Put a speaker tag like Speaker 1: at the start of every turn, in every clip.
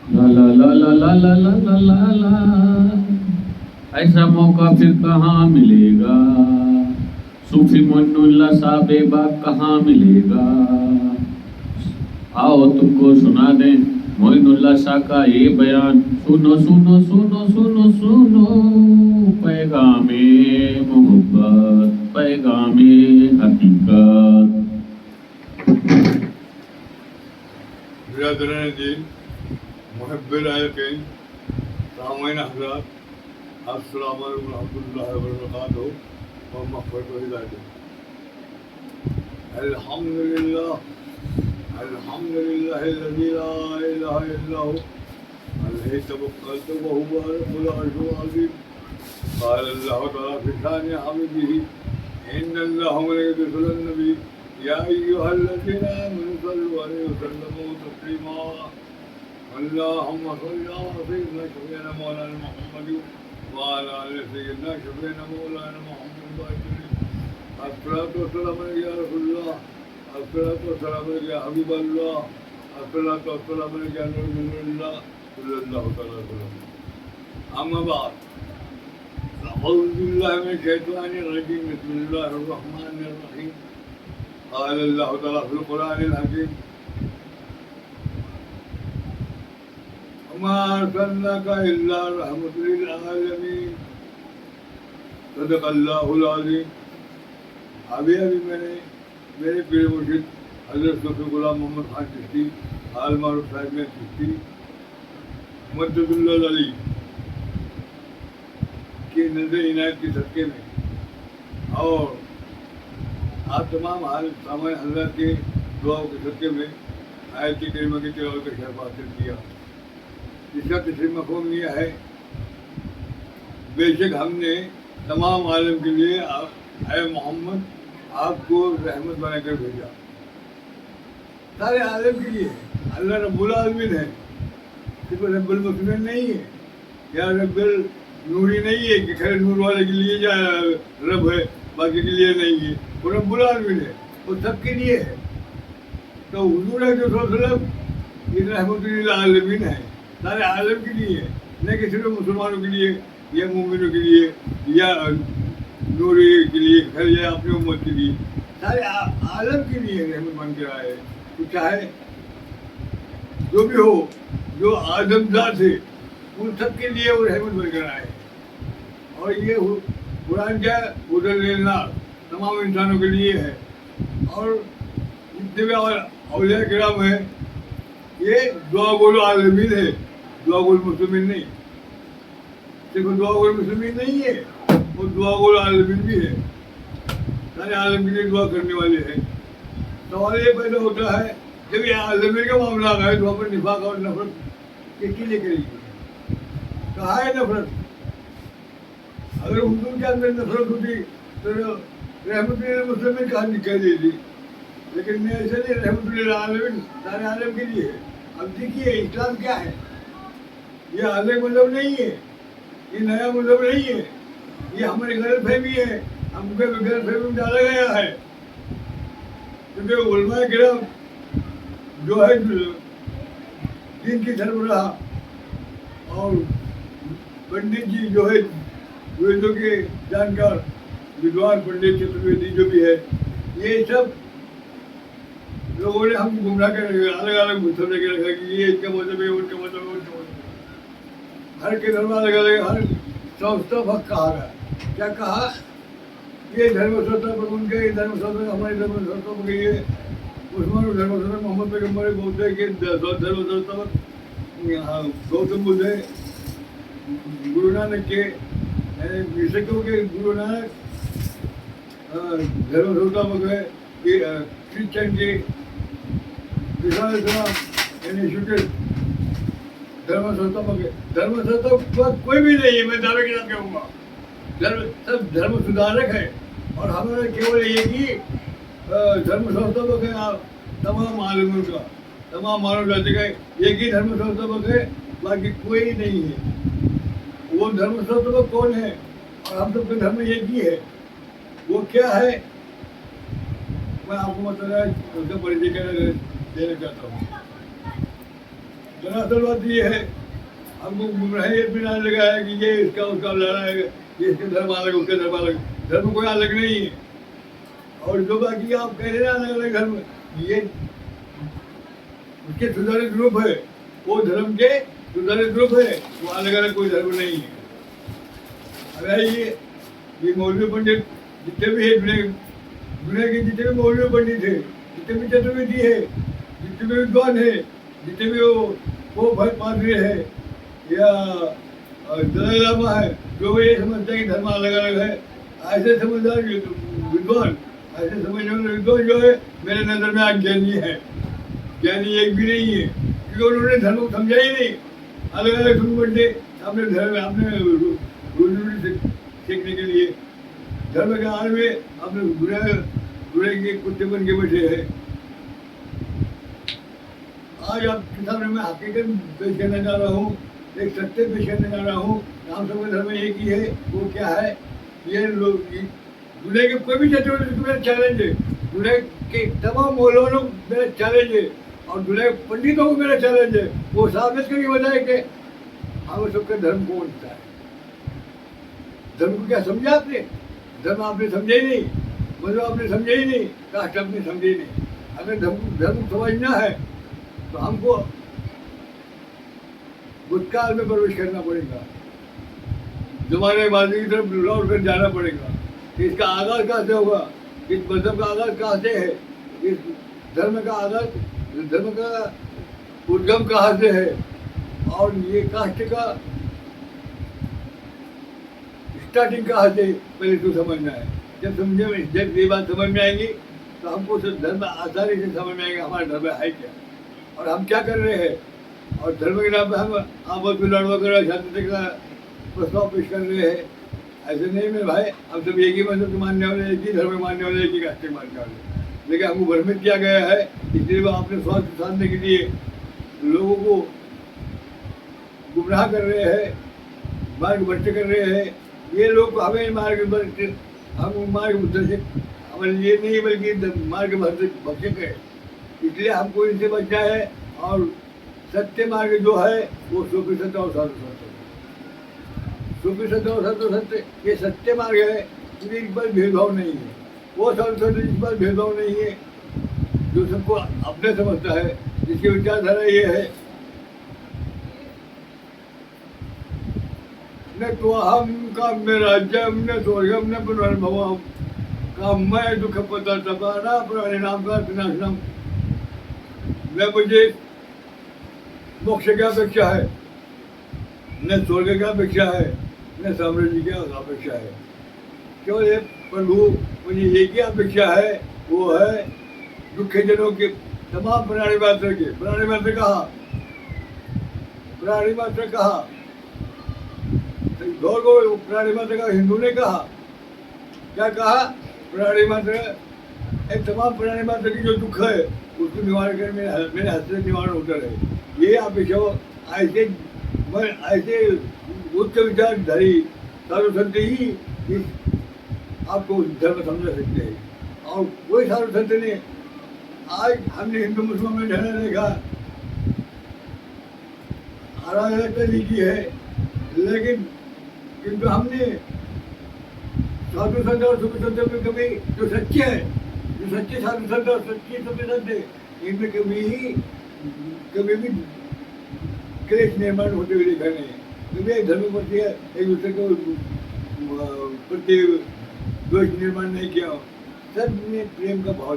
Speaker 1: ला ला ला ला ला ला ला ला ला ला। ऐसा मौका फिर कहाँ मिलेगा, सूफी मोइनुल्लाह साहब बाग कहाँ मिलेगा। आओ तुमको सुना दें मोइनुल्लाह शाह का ये बयान, सुनो सुनो सुनो सुनो सुनो, पैगामे मोहब्बत पैगामे हकीकत।
Speaker 2: बिरादरान दीन, मुहब्बिर आयकीन, सामईन हज़रात, अस्सलामु अलैकुम रहमतुल्लाहि व बरकातुहू व मग़फ़िरतुहु व हिदायतुहू। अल्हम्दुलिल्लाह अल्हम्दुलिल्लाहिल्लज़ी ला इलाहा इल्ला हु अलैहि तवक्कलतु व हुवा रब्बुल अर्शिल अज़ीम। क़ाल अल्लाहु तआला फ़ी शानि हबीबिही इन्नल्लाहा व मलाइकतहु युसल्लून अलन नबी या अय्युहल्लज़ीना आमनू सल्लु अलैहि व सल्लिमू तस्लीमा। अल्लाहुम्मा सल्लि अला सय्यिदिना शफ़ीना मौलाना मुहम्मद व अला आलि सय्यिदिना शफ़ीना मौलाना मुहम्मद व अजमईन। अस्सलातु वस्सलामु अलैका या रसूलल्लाह, अस्सलातु वस्सलामु अलैका या हबीबल्लाह, अस्सलातु वस्सलामु अलैका या नूरुल्लाह सल्लल्लाहु अलैहि वसल्लम। अम्मा बाद, अऊज़ु बिल्लाहि मिनश शैतानिर रजीम, बिस्मिल्लाहिर रहमानिर रहीम। क़ाल अल्लाहु तआला फ़िल क़ुरआनिल हकीम, वमा अरसलनाका इल्ला रहमतल लिल आलमीन। सदक़ल्लाहुल अज़ीम। अभी मैंने मेरे पीर मुर्शिद हज़रत सूफ़ी ग़ुलाम मोहम्मद खान चिश्ती आल मारूफ साहिब में चिश्ती मद्दुल्लाह अली की नज़र इनायत की सदक़े में और आप तमाम सामान्य हज़रात के दुआओं के सदक़े में आयत करीमा की तिलावत का शरफ़ हासिल किया, जिसका तस्लीम मफ़हूम यह है, बेशक हमने तमाम आलम के लिए ऐ मोहम्मद आपको रहमत बनाकर भेजा। सारे आलम के लिए अल्लाह रब्बुल आलमीन है, सिर्फ रब्बुल मुस्लिमीन नहीं है या रब्बुल नूरी नहीं है कि खैर नूर वाले के लिए जा रब है बाकी के लिए नहीं है। वो रब्बुल आलमीन है, वो सबके लिए है। तो हुजूर सल्लल्लाहु ये रहमतुल लिल आलमीन है, सारे आलम के लिए है, न कि सिर्फ मुसलमानों के लिए या मोमिनों के लिए या नूरी के लिए खैर या अपनी उम्मत के लिए, सारे आलम के लिए रहमत बन कर आए। तो चाहे जो भी हो, जो आदमजात है उन सब के लिए वो रहमत बनकर आए। और ये कुरान क्या है, हुदल लिन्नास, तमाम इंसानों के लिए है। और जितने भी औलिया किराम है ये दुआ गोल आलमीन है, दुआ गोल मुस्लिमीन नहीं। सिर्फ दुआ गोल मुस्लिमीन नहीं है, वो दुआ गोल आलमीन भी है, सारे आलम के लिए दुआ करने वाले हैं। सवाल ये पैदा होता है जब ये आलमी का मामला आ गया तो वहाँ पर निफाक और नफरत किसके लिए करेगी, कहाँ है नफरत? अगर हुजूर के अंदर नफरत होती तो रहमतुल मुस्लिमीन कहाँ निकल देती, लेकिन मैं ऐसे नहीं, रहमतुल आलमीन सारे आलम के लिए है। अब देखिए इस्लाम क्या है, ये अलग मजहब नहीं है, ये नया मजहब नहीं है, ये हमारी गलत फहमी है, हमको गलत फहमी में डाला गया है। क्योंकि उलमा किराम जो है दीन की सरबराह और पंडित जी जो है वेदों के जानकार विद्वान पंडित चतुर्वेदी जो भी है, ये सब लोगों ने हमको गुमराह कर अलग अलग मसले के रखा कि ये इसका मतलब है, उनका मतलब है, उनका मतलब है। हर के धर्म अलग अलग, हर संस्था भक्त कहा गया। क्या कहा? ये धर्म संस्था पर उनके, ये धर्म संस्था हमारे धर्म संस्था पर ये मुसलमान धर्म संस्था मोहम्मद पैगम्बर बोलते हैं कि धर्म संस्था पर गौतम बुद्ध है, गुरु नानक के ईसाइयों के गुरु नानक धर्म संस्था पर गए, क्रिश्चियन के इंस्टीट्यूट धर्म संस्था पर गए। धर्म संस्था कोई भी नहीं है, मैं दावे के साथ कहूँगा, सब धर्म सुधारक है। और हमारा केवल ये कि धर्म संस्था पर गए तमाम आलमों का, तमाम मानव जाति का एक ही धर्म संस्था पर गए, बाकी कोई नहीं है। वो धर्म संस्था पर कौन है? और हम सबका धर्म एक ही है। वो क्या है मैं आपको मतलब उसका परिचय देना चाहता हूँ। दरअसल बात ये है, हमको गुमराही इतना लगाया कि ये इसका उसका लड़ा है, ये इसके धर्म अलग उसके धर्म अलग, धर्म कोई अलग नहीं है। और जो बाकी आप कह रहे हैं अलग अलग धर्म, ये उसके सुधारित रूप है, वो धर्म के सुधारित रूप है, वो अलग अलग कोई धर्म नहीं है। अरे ये मौलवी पंडित जितने भी है दुनिया के जितने भी मौलवी पंडित है, जितने भी चतुर्वेदी है, जितने भी विद्वान है, जितने भी वो भक्त पादरी है या दलाई लामा है, जो ये समझते हैं कि धर्म अलग अलग है, ऐसे समझदार विद्वान, ऐसे समझने वाले विद्वान जो है मेरे नजर में अज्ञानी है। ज्ञानी एक भी नहीं है, क्योंकि उन्होंने धर्म को समझा ही नहीं। अलग अलग धर्म बंटे अपने धर्म अपने रोजी सीखने के लिए धर्म के आड़ में अपने बुरे के कुत्ते बन के बैठे हैं। आज आपके सामने मैं हकीकत पेश करने जा रहा हूँ, एक सत्य पेश करने जा रहा हूँ। हम सबका धर्म एक ही है, वो क्या है? ये लोग दुनिया के कोई भी चतुर्वेदी मेरा चैलेंज है, दुनिया के तमाम मौलवियों मेरा चैलेंज है, और दुनिया के पंडितों को मेरा चैलेंज है, वो साबित करके बताए कि हम सबका धर्म कौन सा है। धर्म को क्या समझा आपने? धर्म आपने समझे ही नहीं, मतलब आपने समझे ही नहीं, कास्ट आपने समझे ही नहीं। अगर धर्म समझना है तो हमको भूतकाल में प्रवेश करना पड़ेगा, जमाने माजी की तरफ लौट कर जाना पड़ेगा। इसका आगाज कहाँ से होगा? इस मजहब का आगाज कहाँ से है? इस धर्म का आगाज, धर्म का उद्गम कहाँ से है? और ये कास्ट का स्टार्टिंग कहाँ से, पहले तो समझना है। जब ये बात समझ में आएगी तो हमको धर्म आसानी से समझ में आएगा हमारा धर्म है क्या और हम क्या कर रहे हैं। और धर्म के नाम पर हम आपस में लड़वा कर शांति का प्रस्ताव पेश कर रहे हैं, ऐसे नहीं मेरे भाई। हम सब एक ही मजहब के मानने वाले, एक ही धर्म मानने वाले, एक ही कास्ट के मानने वाले, लेकिन हमको भ्रमित किया गया है। इसलिए वो अपने स्वार्थ साधने के लिए लोगों को गुमराह कर रहे हैं, मार्ग भ्रष्ट कर रहे हैं। ये लोग हमें मार्ग भ्रष्ट, हम मार्ग भ्रष्ट हमारे लिए नहीं बल्कि मार्ग भक्षक है। इसलिए हमको इनसे बचना है। और सत्य मार्ग जो है वो 100% और 100% 100% और 100% ये सत्य मार्ग है। इस पर भेदभाव नहीं है, वो 100% इस पर भेदभाव नहीं है। जो सबको अपने समझता है, जिसकी विचारधारा ये है न तो हम काम्य राज्यम न स्वर्गम न पुनर्भवम काम्य दुख पता तपाना प्राणी नाम का विनाशनम। न मुझे मोक्ष की अपेक्षा है, न स्वर्ग की अपेक्षा है, न साम्राज्य की अपेक्षा है। केवल एक प्रभु मुझे एक ही अपेक्षा है, वो है दुखे जनों के तमाम प्राणी मात्र के। प्राणी मात्र कहा, प्राणी मात्र कहा, गौर प्राणी मात्र का हिंदू ने कहा, क्या कहा? प्राणी मात्र, एक तमाम प्राणी मात्र की जो दुख है उसको निवारण कर मेरे हाथ से निवारण होता रहे। ये अपेक्षा ऐसे उच्च विचारधारी साधु संत ही इस आपको धर्म समझा सकते हैं। और कोई साधु संत ने, आज हमने हिंदू मुस्लिम में झगड़ा देखा, अराजकता की है, लेकिन किंतु हमने साधु संत और सुफी संत में कभी जो सच्चे है, जो सच्चे साधु संत और सच्चे सुफी संत है, इनमें कभी भी क्लेश निर्माण होते हुए देखा नहीं। कभी एक धर्म प्रति एक दूसरे को प्रति द्वेष निर्माण नहीं किया। सब ने प्रेम का भाव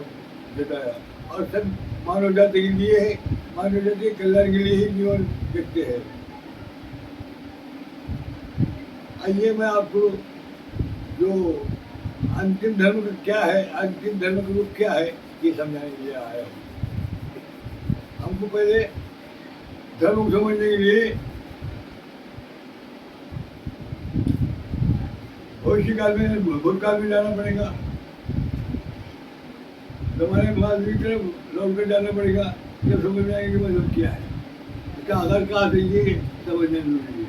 Speaker 2: जताया और सब मानव जाति के लिए है, मानव जाति के कल्याण के लिए ही जीवन देखते हैं। आइए मैं आपको जो अंतिम धर्म क्या है, अंतिम धर्म का रूप क्या है, ये समझाने के लिए आया हूँ। हमको पहले धर्म को समझने के लिए भविष्य काल में, भूतकाल में जाना पड़ेगा, हमारे माजी की तरफ लौट कर जाना पड़ेगा, जब समझ में आएगा कि मतलब क्या है, इसका आधार कहाँ से, ये समझने जरूरी है।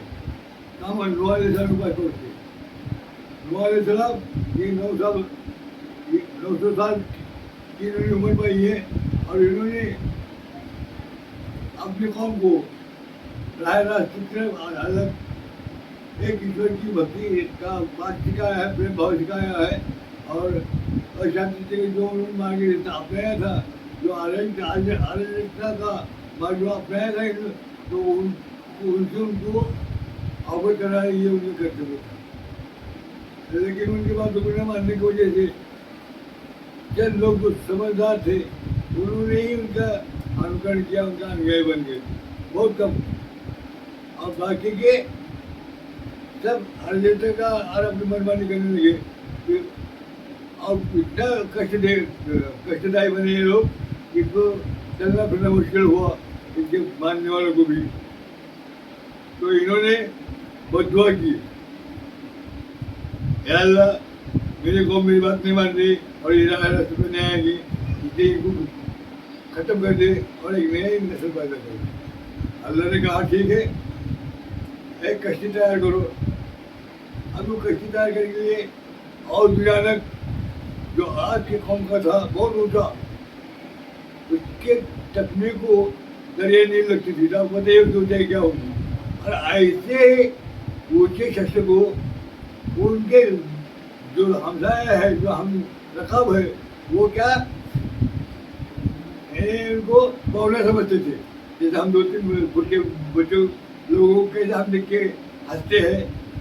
Speaker 2: काम नूह अलैहिस्सलाम के पास पहुँचे। नूह अलैहिस्सलाम ये 900 साल की इन्होंने उम्र पाई है और इन्होंने अपनी कौम को राय राष्ट्र अलग एक ईश्वर की भक्ति का बात सिखाया है, प्रेम भाव सिखाया है। और शांति से जो उन्होंने मार्ग अपनाया था, जो आर्यता का मार्ग जो अपनाया था, तो उनसे उनको अवगत करा, ये उनके कर्तव्य था। लेकिन उनके बाद दुनिया मानने की वजह से चंद लोग जो समझदार थे उन्होंने ही उनका अनुकरण किया, उनका अनुयायी बन गए, बहुत कम। और बाकी के सब आर्यता का और अपनी मनमानी करने लगे। और इतना कष्टदायी बने ये लोग, इनको चलना फिरना मुश्किल हुआ इनके मानने वालों को भी। तो इन्होंने बददुआ की, या अल्लाह मेरे को मेरी बात नहीं मान रही और ये रास्ते पे नहीं आएगी, इसलिए इनको खत्म कर दे और एक नई नस्ल पैदा कर दे। अल्लाह ने कहा ठीक है, एक कश्ती तैयार करो। अब वो कश्ती तैयार करने के लिए और भयानक जो आज के कौम का था, बहुत ऊंचा, उसके तकनीक को दरिया नहीं लगती थी। तो बताइए कि ऊंचाई क्या होगी। और ऐसे ऊंचे शख्स को उनके जो हमसाया है, जो हम रकाब है, वो क्या उनको बौना समझते थे। जैसे हम 2-3 फुट के बच्चों लोगों के हम देख के हंसते हैं,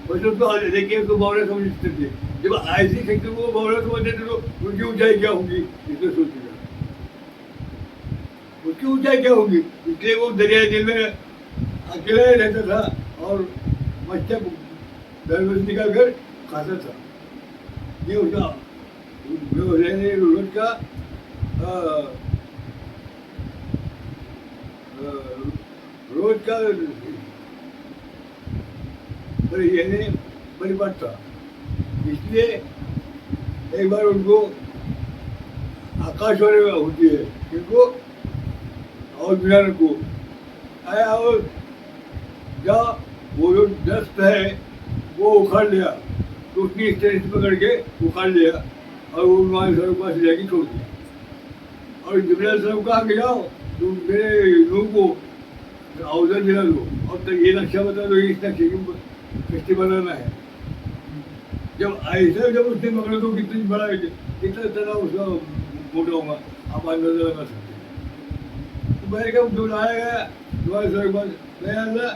Speaker 2: बच्चों को देख के उनको बौना समझते थे। जब ऐसी शक्ति को बौना समझते थे तो उनकी ऊंचाई क्या होगी, इसलिए सोचते थे उसकी ऊंचाई क्या होगी। इसलिए वो दरिया दिल में अकेला ही रहता था और मच्छर दरवाजे निकाल कर खाता था। ये उसका जो रहने रोज का रोज का परिपाठ था। इसलिए एक बार उनको आकाशवाणी होती है, किनको और ज्ञान को आया और जा वो जो दस्त है वो उखाड़ लिया, तो उसकी इस तरह से पकड़ के उखाड़ लिया और वो हमारे सर के पास जाके छोड़ दिया। और जिब्राइल सर कहा कि जाओ तुम मेरे लोगों को अवसर दिला दो और तो ये नक्शा बता दो, इस नक्शे की कश्ती बनाना है। जब ऐसा जब उसने पकड़ा तो कितनी बड़ा कितना तरह उसका मोटा होगा, आप अंदाजा लगा सकते हैं। तो मैंने कहा जो लाया गया तुम्हारे सर के पास, मैं अल्लाह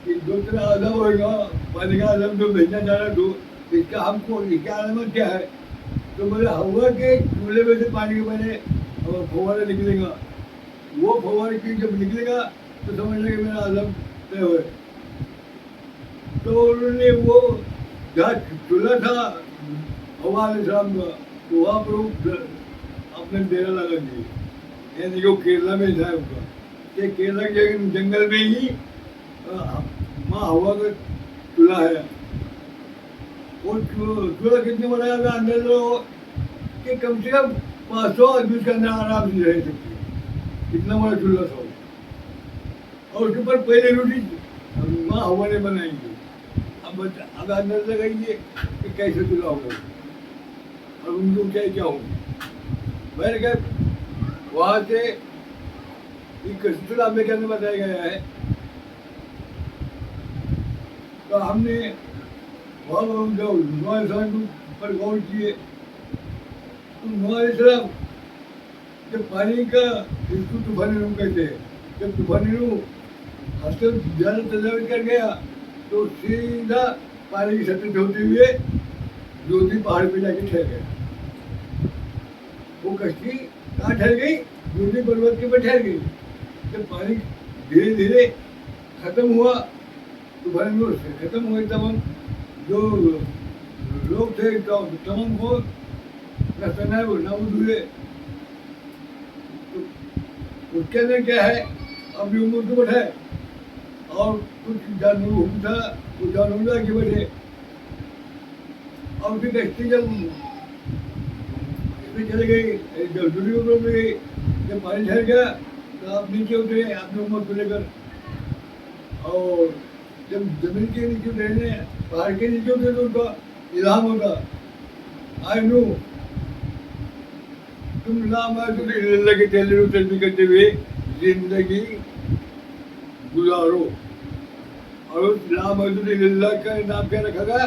Speaker 2: कि जो तेरा आदम होगा, पानी का आदम जो भेजना चाह रहा तो इसका हमको इसका आलमत क्या है। तो बोले हवा के चूल्हे में से पानी के मैंने फवारा निकलेगा, वो फवारे की जब निकलेगा तो समझ लेंगे मेरा आदम तय हुए। तो उन्होंने वो जहाँ चूल्हा था हवा शाम का, तो वहाँ पर अपने डेरा लगा दिए, यानी जो केरला में था उनका, कि केरला के जंगल में ही माँ हवा का चूल्हा है। वो चूल्हा कितने बड़ा है अंदर लो कि कम से कम 500 आदमी उसके अंदर आराम से रह सकते हैं, इतना बड़ा चूल्हा था। और उसके ऊपर पहले रोटी माँ हवा ने बनाई थी। अब अंदर लगाइए कि कैसे चूल्हा होगा और उनकी ऊंचाई क्या होगी। मैंने कहा वहाँ से चूल्हा में क्या बताया गया है। तो हमने पर गौर किए तो नवाब जब पानी का इसको तूफानी रूम कहते हैं, जब तूफानी रूम हफ्ते ज़्यादा तजाविज कर गया तो सीधा पानी की सतह से होते हुए ज्योति पहाड़ पे जाके ठहर गया। वो कश्ती कहाँ ठहर गई, ज्योति पर्वत के ऊपर ठहर गई। जब पानी धीरे धीरे खत्म हुआ, तूफानी रूम खत्म हुए, तब हम जो लोग थे तमाम को रास्ता नाबूद हुए। तो उसके अंदर क्या है, अपनी उम्र को बैठे और कुछ जानवर हुक्म था, कुछ जानवर आगे बैठे। और फिर कश्ती जब इसमें चले गई, जब दूरी उम्र में गई, जब पानी ठहर गया तो आप नीचे उतरे अपनी उम्र को लेकर। और जब जमीन के नीचे रहने, पहाड़ के नीचे उतरे तो उनका इल्हाम होता, आई नो तुम नाम आए तो अल्लाह के तस्वीर करते हुए जिंदगी गुजारो। और उस ला मौजूद इल्लल्लाह का नाम क्या रखा गया?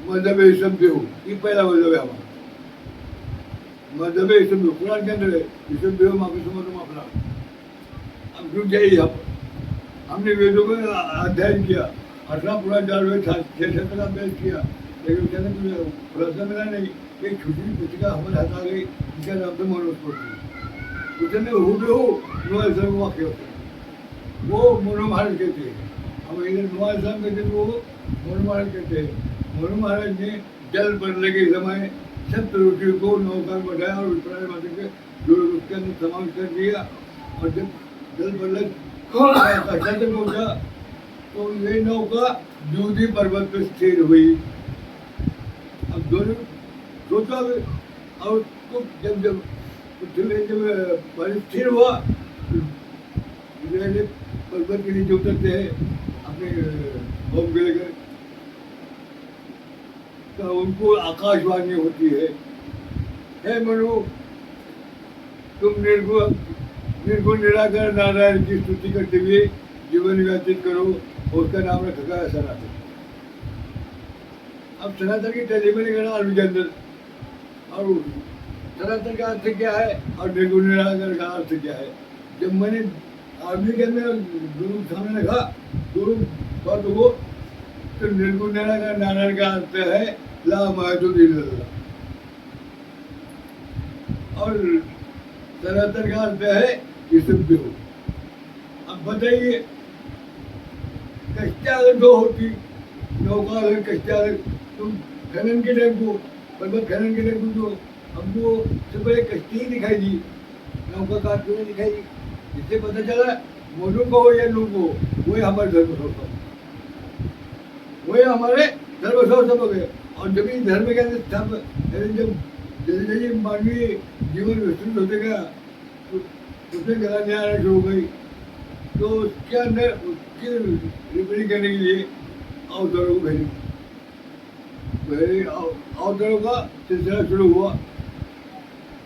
Speaker 2: मजहब ईसब हो, ये पहला मजहब है हमारा। मजहब ईसब कुरान के अंदर है, ईसब माफी समझो अपना। अब रुक जाइए, हमने वेदों का अध्ययन किया, 18 पूरा 4 वेद 6 तक अभ्यास किया, लेकिन कहते मुझे खुलासा मिला नहीं। एक छोटी पुस्तिका हमारे हाथ आ गई, जिसका नाम था मनोस्फूर्ति। उसमें हूबहू नूह अलैहिस्सलाम वाक्य होते हैं, वो मोनू महाराज कहते हैं। हम इधर नूह अलैहिस्सलाम कहते हैं, वो मोनू महाराज कहते हैं। मोनू महाराज ने जल बनने के समय सब रोटी को नौका बढ़ाया और विप्राय माता के जो उसके अंदर समावेश कर दिया। और जब जल बनने तक पहुंचा तो ये नौका जूदी पर्वत पर स्थिर हुई। अब दोनों सोचा, और तो जब स्थिर हुआ, पर्वत के नीचे उतरते हैं अपने होम के लेकर, तो उनको आकाशवाणी होती है, हे मनु, तुम निर्गुण निराकार नारायण की स्तुति करते हुए जीवन व्यतीत करो, और उसका नाम रखा है सनातन। अब सनातन की तर्जुमे करना अरबी के अंदर, और सनातन का अर्थ क्या है और निर्गुण निराकार का अर्थ क्या है। जब मैंने अरबी के अंदर दोनों सामने रखा, दोनों बात हो, तो निर्गुण निराकार नारायण का अर्थ है ला मौजूद इल्लल्लाह, और सनातन का अर्थ है ईसब हो। अब बताइए, कश्ती अगर दो होती, नौका अगर कश्ती अगर तुम खनन के टाइम को, पर्वत खनन के टाइम को जो हमको सिर्फ एक कश्ती ही दिखाई दी, नौका का क्यों नहीं दिखाई दी? इससे पता चला मोनू को हो या नू को, वही हमारे धर्म सोचता, वही हमारे धर्म सोचता हो गए। और जब इस धर्म के अंदर सब जब जैसे जैसे मानवीय जीवन विस्तृत होते गया, तो उसमें गला न्याय हो गई, तो उसके अंदर उसकी रिपेयरिंग करने के लिए अवतारों को भेजी, अवतारों का सिलसिला शुरू हुआ,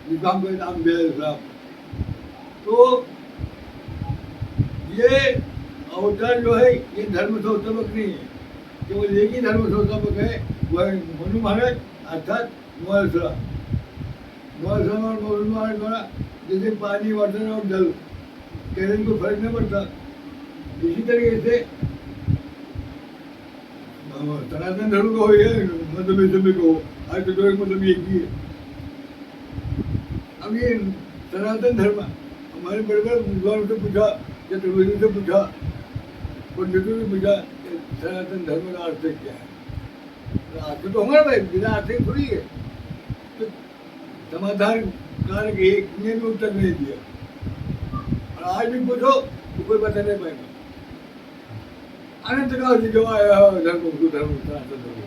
Speaker 2: जिसका हमको नाम दिया। तो ये अवतार जो है ये धर्म संस्थापक नहीं है, केवल एक ही धर्म संस्थापक है, वह मनु महाराज अर्थात नूह अलैहिस्सलाम। नूह अलैहिस्सलाम और मनु महाराज द्वारा जैसे पानी, वाटर और जल कहने को फर्क नहीं पड़ता, इसी तरीके से सनातन धर्म को हो या मतलब सभी को, आज तो एक मतलब एक ही है। अब ये सनातन धर्म हमारे बड़े बड़े विद्वानों से पूछा, चतुर्वेदी से पूछा, पंडितों से पूछा, सनातन धर्म का अर्थ क्या है? अर्थ तो हमारा भाई बिना अर्थ थोड़ी है। तो समाधान कारक एक ने भी उत्तर नहीं दिया, और आज भी पूछो तो कोई बता नहीं पाएगा। अनंत काल से जो आया धर्म सनातन धर्म,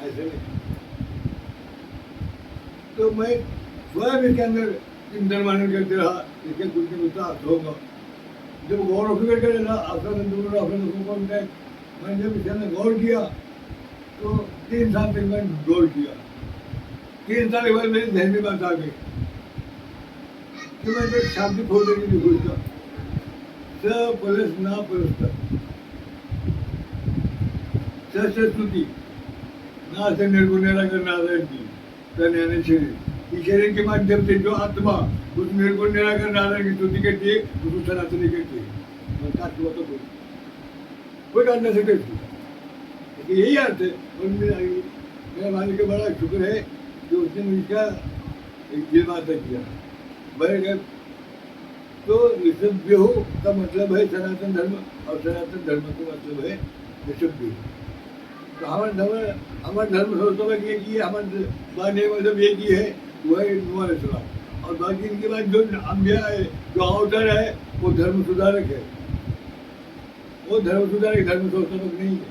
Speaker 2: ऐसे नहीं। तो मैं स्वयं इसके अंदर चिंतन मनन करते रहा, इसके कुछ नहीं होता अर्थ होगा। जब गौर करके मैंने जब इसके अंदर गौर किया, तो 3 साल तक मैंने गौर किया। 3 साल के बाद मेरी ध्यान में बात आ गई कि मैं एक शांति खोजने की खोजता, स प्लस ना प्लस स्तुति ना से निर्गुण निराकार नारायण की कल्याण शरीर के माध्यम से जो आत्मा उस निर्गुण निराकार नारायण की स्तुति करती है, उसको सनातनी करती है। कोई काट नहीं सकते, यही अर्थ है। और मेरा मालिक का बड़ा शुक्र है कि उसने मुझका एक दिलमाता किया। बड़े तो ऋषभ्यो का मतलब है सनातन धर्म, और सनातन धर्म का मतलब है ऋषभ्यो। तो हमारा धर्म सोचता है कि एक ही है, हमारे मानने मतलब एक ही है, वो है नूह अलैहिस्सलाम। और बाकी इनके बाद जो अंबिया है, जो अवतार है, वो धर्म सुधारक है। वो धर्म सुधारक, धर्म संस्थापक नहीं है।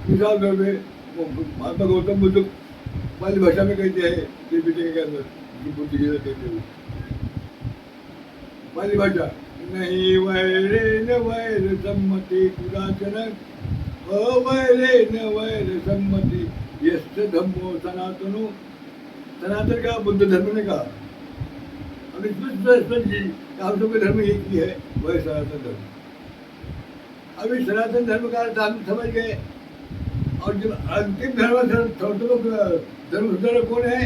Speaker 2: मिसाल तौर पर महात्मा गौतम बुद्ध पाली भाषा में कहते हैं, त्रिपिटक के अंदर बुद्धि के कहते हुए पाली भाषा, नहीं वैरे न वैर सम्मति पुराचन अवैरे न वैर सम्मति यश्च धम्मो सनातनो। सनातन का बुद्ध धर्म ने कहा, हम इसमें हम सबके धर्म एक ही है, वह सनातन धर्म। अभी सनातन धर्म का अर्थ हम समझ गए। और जब अंतिम धर्म धर्म सुधारक कौन है?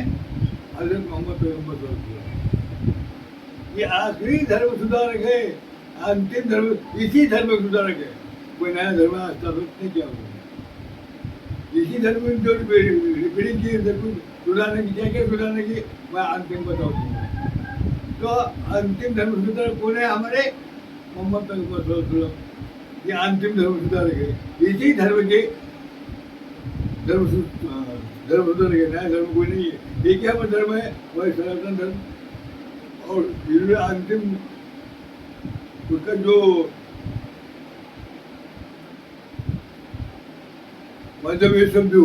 Speaker 2: हजरत मोहम्मद पैगंबर सल्लल्लाहु अलैहि वसल्लम। ये आखिरी धर्म सुधारक है, अंतिम धर्म, इसी धर्म सुधारक है। कोई नया धर्म स्थापित नहीं किया उन्होंने। इसी धर्म में जो रिपेयरिंग की, धर्म सुधारने की, क्या क्या सुधारने की, मैं अंतिम बताऊंगा। तो अंतिम धर्म सुधारक कौन है? हमारे मोहम्मद पैगंबर सल्लल्लाहु अलैहि वसल्लम। ये अंतिम धर्म सुधारक है। इसी धर्म के धर्म सुधारक है, नया धर्म कोई नहीं है। एक ही धर्म है, वही सनातन धर्म। और इसमें अंतिम उसका जो मतलब ये समझो,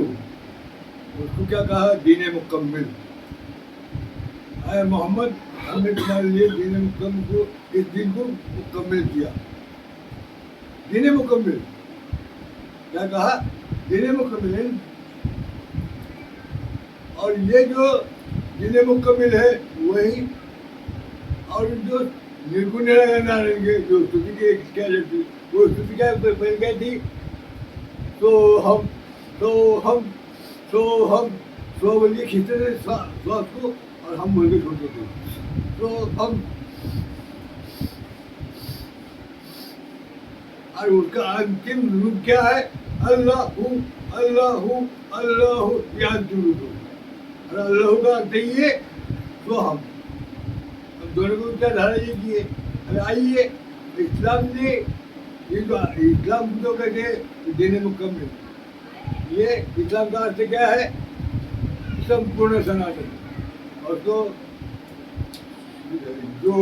Speaker 2: उसको क्या कहा? दीन मुकम्मिल। आए मोहम्मद, हमने तुम्हारे लिए दीन मुकम्मिल को, इस दिन को मुकम्मिल किया। दीन मुकम्मिल क्या कहा? दीन मुकम्मिल। और ये जो दीन मुकम्मिल है वही, और जो निर्गुण नारायण के जो स्तुति के क्या लगती, वो स्तुति क्या पहले क्या थी? तो हम सो बोलिए खींचते थे श्वास को, और हम बोल के छोड़ते थे। तो हम, और उसका अंतिम रूप क्या है? अल्लाहू अल्लाहू अल्लाहू, ये अंतिम रूप है। और अल्लाह का अर्थ ये तो हम दोनों को क्या धारा ये किए। अरे आइए, इस्लाम ने ये जो इस्लाम को कहते हैं दीन मुकम्मिल, ये इस्लाम का अर्थ क्या है? संपूर्ण सनातन। और तो जो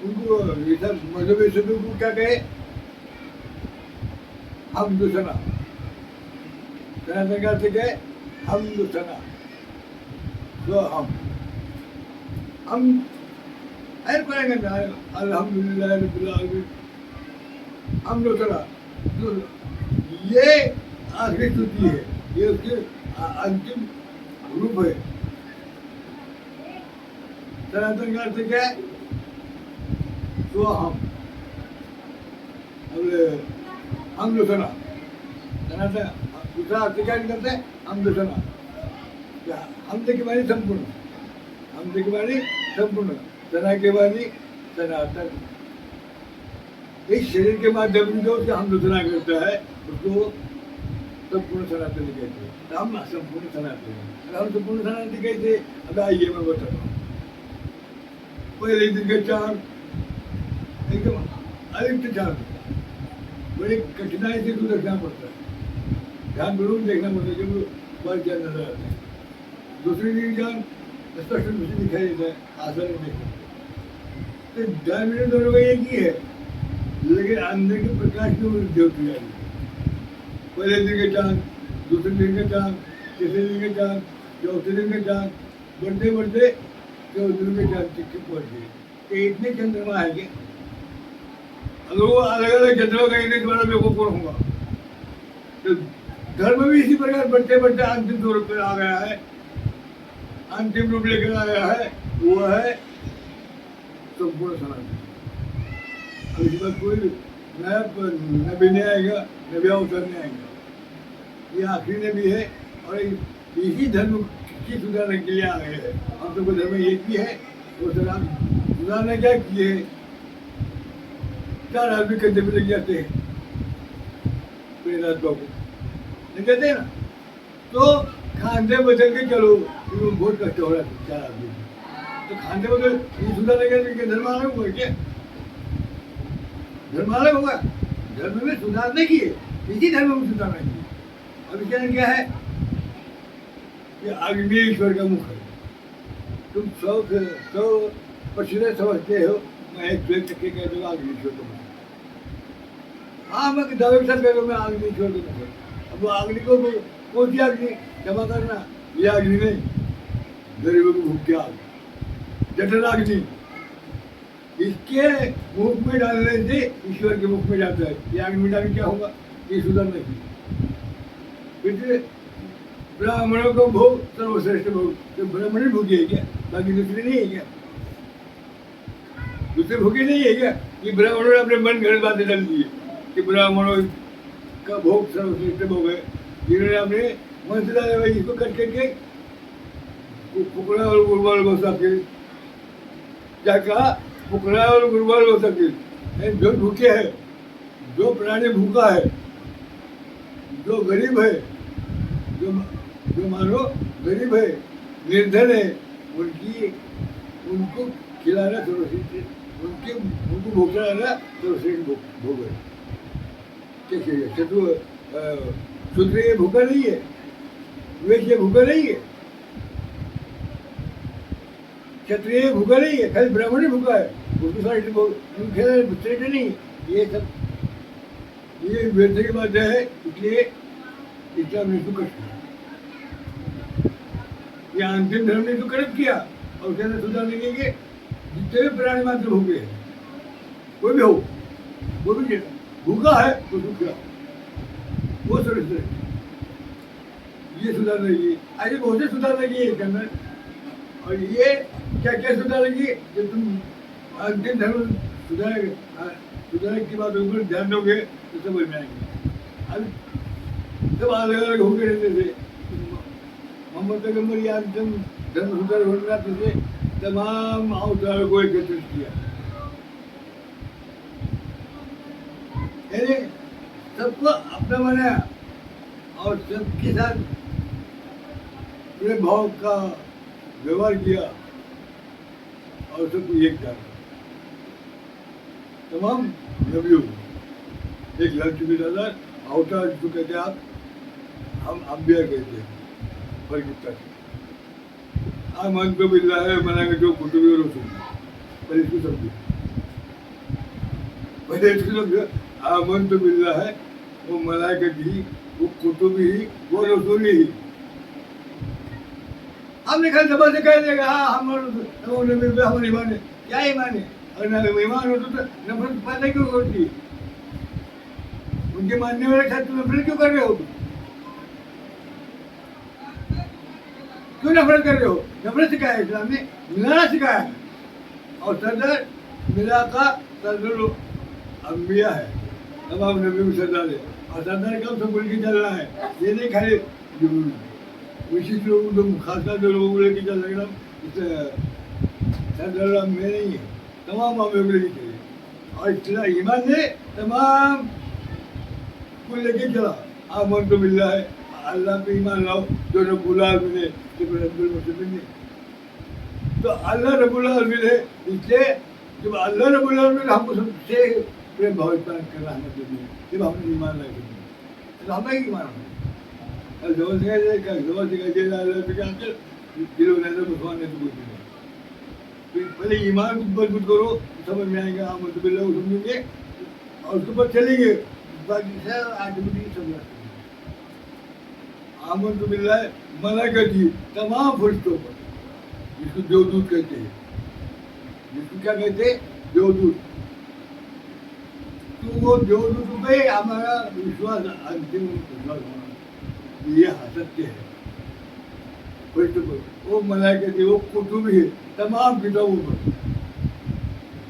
Speaker 2: उनको ये सब मजहबी सभी को क्या कहे? हम जो सना, सनातन का अर्थ क्या है? हम जो सना, तो हम ऐर करेंगे ना, अल्हम्दुलिल्लाह रब्बिल आलमीन, हम जो सना। तो ये आखिरी स्तुति है, ये उसके अंतिम रूप है। सनातन का अर्थ क्या है? तो हम जो सना, सनातन दूसरा अर्थ क्या निकलता है? हम जो सना, हम के मानी संपूर्ण, हम के मानी संपूर्ण, सना के मानी सनातन। इस शरीर के माध्यम जो हम दूसरा करता है उसको संपूर्ण सनातन कहते हैं। तो हम संपूर्ण सनातन हैं। हम संपूर्ण सनातन कहते हैं। अब आइए मैं बताता हूँ। पहले दिन का चांद एकदम अधिक चांद, बड़ी कठिनाई से गुजरना पड़ता है, ध्यान पूर्वक देखना पड़ता है, जब बाल चांद नजर आते हैं। दूसरे दिन चांद स्पष्ट रूप से दिखाई देता है, आसानी देखते। तो डायमिनट दोनों का एक ही है, लेकिन अंदर के प्रकाश में वृद्धि होती है। पहले दिन का चांद, दूसरे दिन का चांद, तीसरे दिन का चांद, चौथे दिन का चांद, बढ़ते बढ़ते चौथे दिन का चांद तक पहुँच गए। तो इतने चंद्रमा है कि अगर वो अलग अलग चंद्रमा कहेंगे तुम्हारा मैं को कौन होगा। तो धर्म भी इसी प्रकार बढ़ते बढ़ते अंतिम रूप पर आ गया है, अंतिम रूप लेकर आया है, वो है संपूर्ण सनातन। अब इस बात कोई नया नबी नहीं आएगा, नबी अवसर नहीं आएगा। ये आखिरी नबी है और इसी धर्म की सुधारने के लिए आ गए हैं। हम सबको धर्म एक ही है, वो सुधारने क्या किए? 4 आदमी कंधे पे लग जाते हैं, प्रेरणात्मा को नहीं कहते ना, तो खांधे बदल के चलो, बहुत कष्ट हो रहा है 4 आदमी। तो खांधे बदल ये सुधारने के धर्म अलग हुआ क्या? धर्म अलग होगा, धर्म में सुधारने की है, इसी धर्म में सुधारने की। अब क्या है कि अग्नि ईश्वर का मुख है। तुम 100% समझते हो, मैं एक व्यक्त के कह दूंगा अग्नि ईश्वर का मुख। हाँ, मैं दावे के साथ कह दूँ मैं अग्नि ईश्वर का मुख है। अब वो अग्नि को कौन सी अग्नि क्षमा करना, ये अग्नि नहीं, गरीबों की भूख की आग, जठर अग्नि, इसके मुख में डालने से ईश्वर के मुख में जाता है। ये अग्नि में डालने क्या होगा? ये सुधरने की। फिर ब्राह्मणों को भोग सर्वश्रेष्ठ भोग, तो ब्राह्मण भूखी है क्या? बाकी दूसरे नहीं है क्या? दूसरे भूखे नहीं है क्या? ये ब्राह्मणों ने अपने मन घर बातें डाल दिए, कि ब्राह्मणों का भोग सर्वश्रेष्ठ भोग है, जिन्होंने अपने मन से डाले भाई इसको कट करके कुकड़ा और गुरुवार हो सके, क्या कहा, कुकड़ा और गुरुवार हो सके। जो भूखे है, जो प्राणी भूखा है, जो गरीब है, जो जो मानो गरीब है, निर्धन है, उनको खिलाना सर्वश्रेष्ठ, उनको भूख लगाना सर्वश्रेष्ठ भोग है। कैसे शूद्र ये भूखा नहीं है, वैश्य भूखा नहीं है, क्षत्रिय भूखा नहीं है, खाली ब्राह्मण ही भूखा है, उसको श्रेष्ठ नहीं। ये सब ये व्यर्थ की बात है, इसलिए इस्लाम ने इसको कष्ट किया, ये अंतिम धर्म ने तो कष्ट किया। और कहना सुधार नहीं कि जितने भी प्राणी मात्र भूखे हैं, कोई भी हो, वो भी भूखा है तो दुखा, वो सर्वश्रेष्ठ है। ये सुधार लगी, ऐसे बहुत से सुधार लगी है इसके अंदर। और ये क्या क्या सुधार लगी, जब तुम अंतिम धर्म सुधार की बात ऊपर ध्यान दोगे तो सब बन जाएंगे। अब सब अलग अलग होके रहते थे, मोहम्मद पैगम्बर ये अंतिम धर्म सुधार होना थे, तमाम अवतारों को एकत्रित किया, यानी सबको अपना बनाया और सबके साथ प्रेम भाव का व्यवहार किया और सबको एक किया। तमाम नबियों एक लक्ष्य भी दादा अवतार जो कहते हैं आप, हम अंबिया कहते हैं, फर्क इतना है। मन तो बिल्ला है मना के जो कुतुबी और रसूल, पहले इसको समझो, पहले इसको समझो। मन तो बिल्ला है, वो मलाइकत ही, वो कुतुबी ही, वो रसूल ही। हमने कल सभा से कह देगा हाँ हमारे ईमान है, क्या ईमान है, और ना ईमान हो तो नफरत पैदा क्यों होती है, उनके मानने वाले साथ तुम नफरत क्यों कर रहे हो, क्यों नफरत कर रहे हो? नफरत सिखाया है इस्लाम ने, मिलाना सिखाया है। और सरदार मिला का सरदार अंबिया है, तमाम नबी में सरदार है, और सरदार कब सब बोल के चल रहा है, ये नहीं खाली विशिष्ट लोगों को खासकर जो लोगों को लेके चल रहे हैं, सरदार में नहीं है, तमाम हम लोग लेके चले। और इतना ईमान ने तमाम को लेके चला। आप मन तो मिल रहा है, अल्लाह पे ईमान लाओ, जो रब्बुल आलमीन है, तो अल्लाह रब्बुल आलमीन है, इसलिए जब अल्लाह रब्बुल आलमीन हमको सबसे प्रेम भाव करना है, जब हमने ईमान लाए तो हमें ही ईमान हो। कल जवाब सिखाई दिलों ने मुसलमान ने तो कुछ नहीं। पहले ईमान को मजबूत करो, समझ में आएगा, हम तो बिल्ला समझेंगे और उसके ऊपर चलेंगे, बाकी सब ऑटोमेटिक समझ। आमन तो बिल्ला मना करती है तमाम फरिश्तों पर, जिसको देवदूत कहते हैं, जिसको क्या कहते हैं, देवदूत। तो वो देवदूत पे हमारा विश्वास, अंतिम विश्वास होना, ये सत्य है। फरिश्तों पर, वो मलाइकत है, वो कुतुब है, तमाम किताबों पर।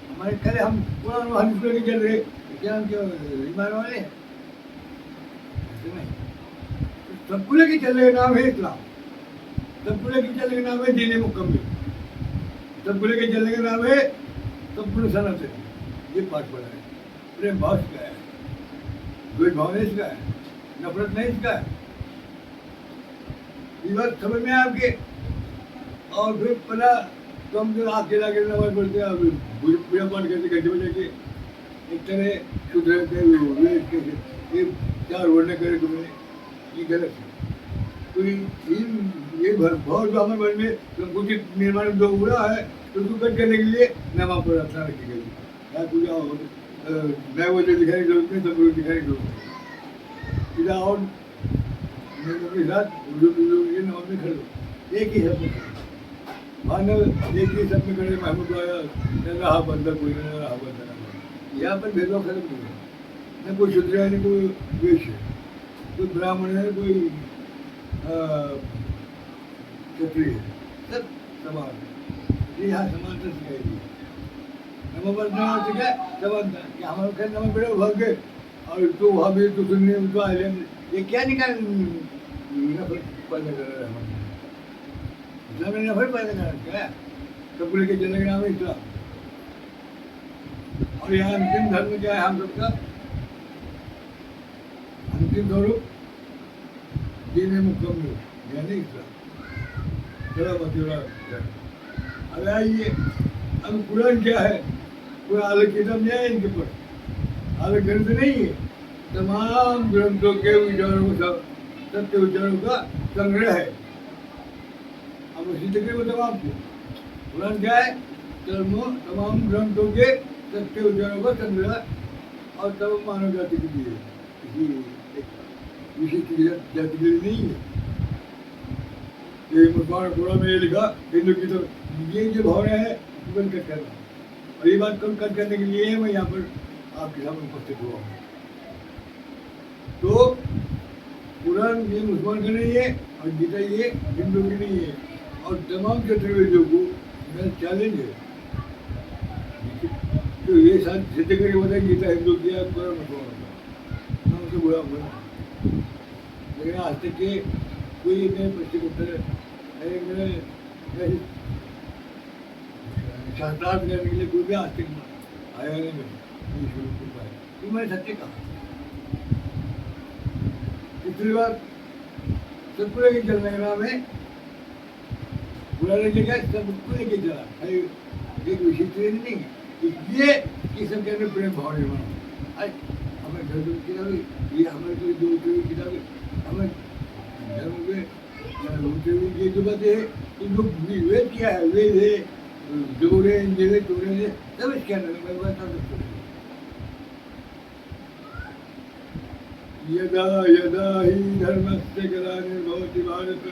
Speaker 2: हमारे कल हम कुरान और हदीस लेके चल रहे, क्या हम क्या ईमान वाले हैं? सबको लेके चलने का नाम है इस्लाम, सबको लेके चलने का नाम है दीन मुकम्मल, सबको लेके चलने का नाम है संपूर्ण सनातन। ये पाठ पढ़ा है, प्रेम भाव सिखाया है, द्वेष भाव नहीं सिखाया है, नफरत नहीं सिखाया है। ये बात समझ में आपके। और फिर पहला तो हम जो अकेला के नमाज पढ़ते हैं, पूजा पाठ करते घंटे बजे के, एक तरह शुद्ध रहते ये चार वर्णन करे तुम्हें, ये गलत है। तो ये भाव जो हमारे मन में संकुचित निर्माण जो हो रहा है, तो उसको कट करने के लिए नमाज प्रार्थना रखी गई, या पूजा हो नए वजह दिखाने की जरूरत नहीं, सब लोग दिखाने की जरूरत नहीं। सीधा और के साथ नमाज में खड़े, एक ही शब्द में मानव, एक ही शब्द में खड़े, महमूद आया न रहा बंदा कोई, न रहा बंदा न। यहाँ पर भेदभाव खत्म नहीं है, न कोई शूद्र है, न कोई वैश्य है, कोई ब्राह्मण है, कोई क्षत्रिय है, सब समान है। ये यहाँ समानता सिखाई दी, नमो बंधना सिखाए समानता, कि हमारे घर नमो बड़े भाग गए, और तो वहाँ भी तो सुनने में तो आए ये क्या निकाल नफरत पैदा कर रहा है हमारे इस्लाम में नफरत पैदा कर रहा है क्या सब पूरे के चलने का नाम है इस्लाम और यहाँ अंतिम धर्म क्या है हम सबका अंतिम स्वरूप दीन मुकम्मल यानी इस्लाम चला मथुरा अब आइए अब कुरान क्या है कोई अलग किताब नहीं है इनके पास अलग ग्रंथ नहीं है तमाम ग्रंथों के विचारों का सत्य विचारों का संग्रह है अब उसी तक बताओ आपको कुरान क्या है तमाम ग्रंथों के सत्य विचारों का संग्रह और तब मानव जाति के लिए किसी विशिष्ट जाति के लिए नहीं है ये मुसलमान कुरान में ये लिखा हिंदू की तो ये जो भावना है बंद कर करना और ये बात कम कर करने के लिए मैं यहाँ पर आपके सामने उपस्थित हुआ हूँ तो कुरान ये मुसलमान का नहीं है और गीता ये हिंदू की नहीं है और तमाम चतुर्वेदियों को मेरा चैलेंज है तो ये साथ सिद्ध करके बताए गीता हिंदू किया कुरान मुसलमान का मैं उनसे बुरा हूँ लेकिन आज तक के कोई इतने प्रश्न के उत्तर मेरे शास्त्रार्थ करने के लिए कोई भी आज तक आया नहीं शुरू कर पाया तो मैंने सत्य कहा दूसरी बात सबको लेके चलने का नाम है बुरा लेके क्या सबको लेके चला एक विशिष्ट नहीं इसलिए कि सब कहते प्रेम भाव निर्माण हमें धर्म की किताबें ये हमारे कोई दो किताबें हमें धर्म में ये जो बातें है इन लोग वेद क्या है वेद है जोड़े इंजले तोड़े ने सब इसके अंदर मैं बता सकता हूँ यदा यदा ही धर्मस्य ग्लानिर्भवति भारत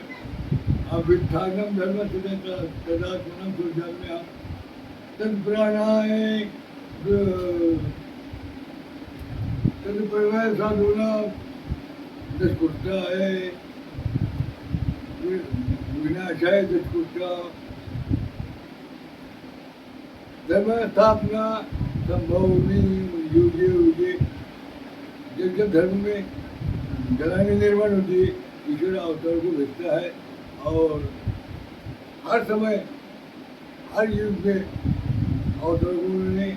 Speaker 2: अभ्युत्थानं धर्मस्य तदात्मनं सुजाम्यहम् तत्प्राणाय तत्प्राणाय साधूनां दुष्कृताय विनाशाय दुष्कृता धर्म स्थापना संभव नहीं युगे युगे जब जब धर्म में जलानी निर्माण होती है ईश्वर अवतार को भेजता है और हर समय हर युग में अवतार को उन्होंने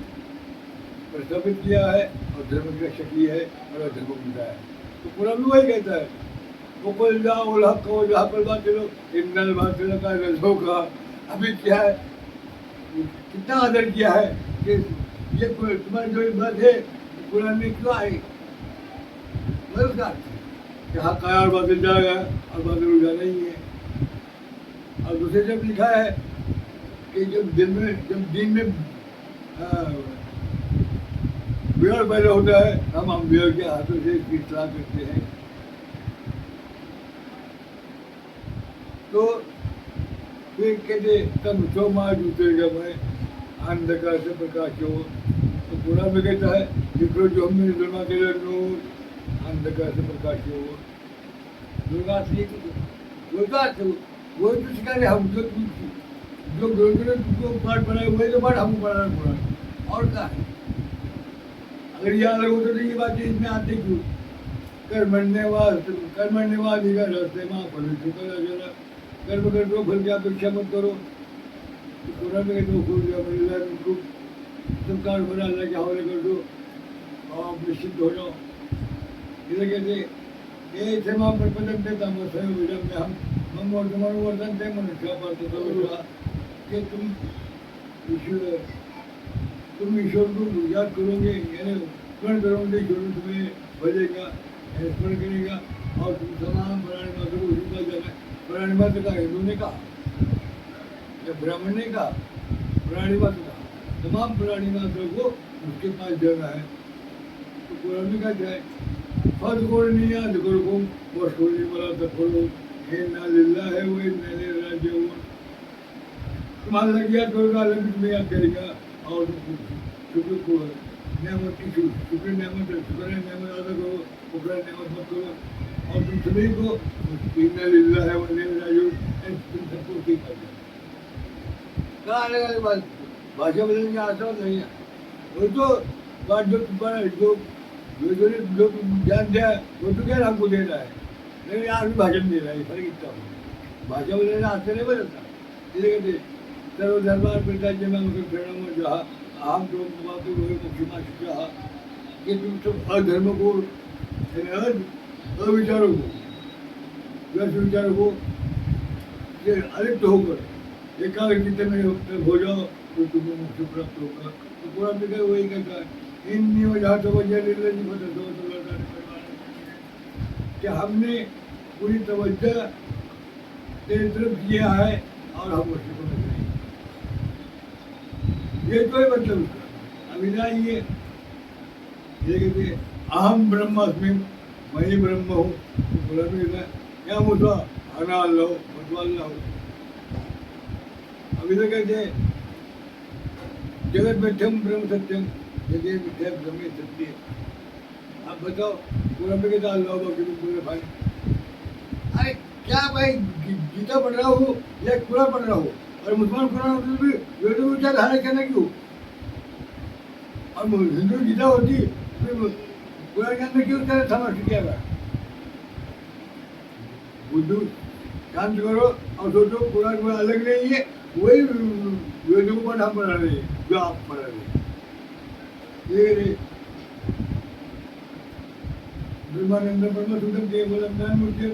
Speaker 2: प्रस्थापित किया है और धर्म की रक्षा की है और धर्म को मिला है तो पूरा भी वही कहता है वो कोल जाओ हक हो जहाँ पर बात चलो इंद्र बात का रजों का अभी क्या है कितना आदर किया है कि ये तुम्हारी जो बात है कुरान में क्यों आई यहाँ काया और बादल जाएगा और बादल उड़ा नहीं है और दूसरे जब लिखा है कि जब दिन में बियर पैदा होता है हम बियर के हाथों से इसकी इस्लाह करते हैं तो फिर कहते तब चौमाज उतरेगा मैं अंधकार से प्रकाश हो तो कुरान में कहता है जिक्र जो हमने दुर्गा के नूर अंधकार से प्रकाश हो दुर्गा से वो तो सिखा रहे हम जो गुरु ने तुमको पाठ पढ़ाए हुए तो पाठ हमको पढ़ा कुरान और क्या है अगर ये अलग होता तो ये बातें इसमें आते क्यों कर्मण्यवाद ही का रास्ते माँ पवित्र करा जरा कर्म कर दो फल की अपेक्षा मत करो कुरान में कहते हो खोल दिया परिवार उनको सब कार्य बना अल्लाह के हवाले कर दो और आप निश्चित हो जाओ इधर कहते ये थे माँ पर पदम देता मसह विजम में हम वर्तमान वर्तन थे मनुष्य पाते तो कि तुम ईश्वर को याद करोगे यानी स्मरण करोगे ईश्वर तुम्हें भजेगा स्मरण करेगा और तुम तमाम प्राणी मात्र को उसी पास जाना प्राणी मात्र का हिंदू ने कहा या ब्राह्मण ने कहा प्राणी मात्र का तमाम प्राणी मात्र को उसके पास जाना है तो कुरान में कहता है फर्ज को नहीं याद करो को वर्ष को नहीं बना तक करो हे ना लिल्ला है वो नए राज्य वो तुम्हारा लग याद करोगा अलग भी तुम्हें याद करेगा और शुक्र को नियामत की शुक्र नियामत शुक्र नियामत अदा करो शुक्र नियामत मत करो और तुम सभी को इन्ना लिल्ला है वो नए राज्य तुम सबको ठीक कर दो कहाँ अलग अलग बात भाषा बदलने की आसान नहीं है वो तो बात जो तुम्हारा जो जो जो जो ज्ञान दिया वो तो ज्ञान हमको दे रहा है, लेकिन यहाँ भी भाषण दे रहा है, फर्क इतना हो भाषा बोलने हाथ से नहीं बदलता। इसलिए कहते सर्वधर्मान परित्याज्य मां शरणं व्रजः अहं त्वं ममापि मोक्षमां शुचः, कि तुम सब अधर्म को अविचारों को व्यर्थ विचारों को से अलिप्त होकर एकाग्र चित्त में हो जाओ तो तुम्हें मोक्ष प्राप्त होगा। तो पूरा भी वही कहता है इन नियोजन तो कि हमने पूरी तवज्जो तेरी तरफ किया है और हम उसको समझ रहे हैं। ये तो है मतलब उसका अभिधा ये कहते अहम ब्रह्मास्मि, मैं ही ब्रह्म हूँ। तो बोला भी क्या मुझा अनाल लो मतवाल लो। अभी तो कहते जगत मिथ्यम ब्रह्म सत्यम, जगह मिथ्या ब्रह्म सत्य। आप बताओ पूरा भी कहता अल्लाह बाकी तुम पूरे भाई, अरे क्या भाई गीता पढ़ रहा हूँ या कुरान पढ़ रहा हूँ और मुसलमान कुरान भी वेदों विचार धारा करना क्यों, और हिंदू गीता होती कुरान के अंदर क्यों तरह समझ किया गया। बुद्धू शांत करो और सोचो कुरान कोई अलग नहीं है, वही वेदों को हम पढ़ा रहे हैं जो आप पढ़ा रहे हैं। ये ब्रह्मानंद ब्रह्म सुतम केवलम ज्ञान मूर्ति